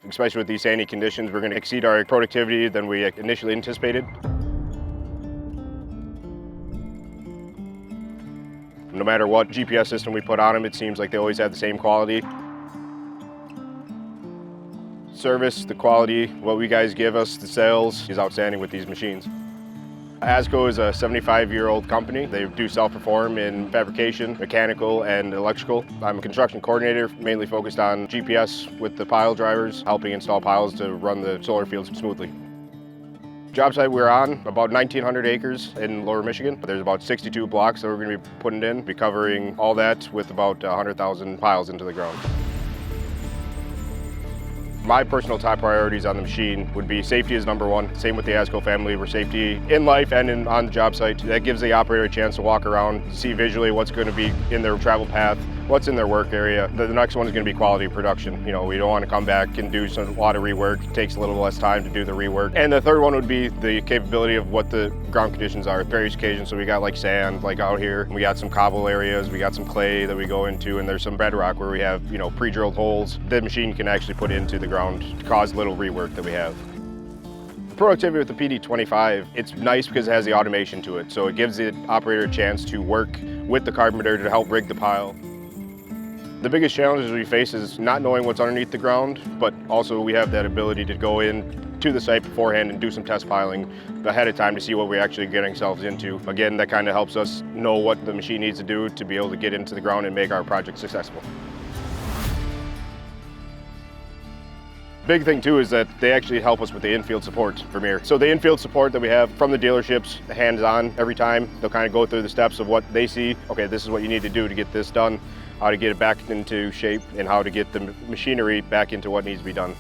Especially with these sandy conditions, we're going to exceed our productivity than we initially anticipated. No matter what GPS system we put on them, it seems like they always have the same quality. Service, the quality, what we guys give us, the sales is outstanding with these machines. AZCO is a 75-year-old company. They do self-perform in fabrication, mechanical, and electrical. I'm a construction coordinator, mainly focused on GPS with the pile drivers, helping install piles to run the solar fields smoothly. Job site we're on, about 1,900 acres in Lower Michigan. There's about 62 blocks that we're going to be putting in, be covering all that with about 100,000 piles into the ground. My personal top priorities on the machine would be safety is number one. Same with the AZCO family, we're safety in life and on the job site. That gives the operator a chance to walk around, see visually what's going to be in their travel path, what's in their work area. The next one is going to be quality of production. You know, we don't want to come back and do a lot of rework. It takes a little less time to do the rework. And the third one would be the capability of what the ground conditions are at various occasions. So we got like sand, like out here. We got some cobble areas. We got some clay that we go into, and there's some bedrock where we have, you know, pre-drilled holes. The machine can actually put into the ground to cause little rework that we have. Productivity with the PD25, it's nice because it has the automation to it. So it gives the operator a chance to work with the carpenter to help rig the pile. The biggest challenges we face is not knowing what's underneath the ground, but also we have that ability to go in to the site beforehand and do some test piling ahead of time to see what we're actually getting ourselves into. Again, that kind of helps us know what the machine needs to do to be able to get into the ground and make our project successful. Big thing too is that they actually help us with the infield support for Vermeer. So the infield support that we have from the dealerships, hands-on every time, they'll kind of go through the steps of what they see. Okay, this is what you need to do to get this done, how to get it back into shape, and how to get the machinery back into what needs to be done.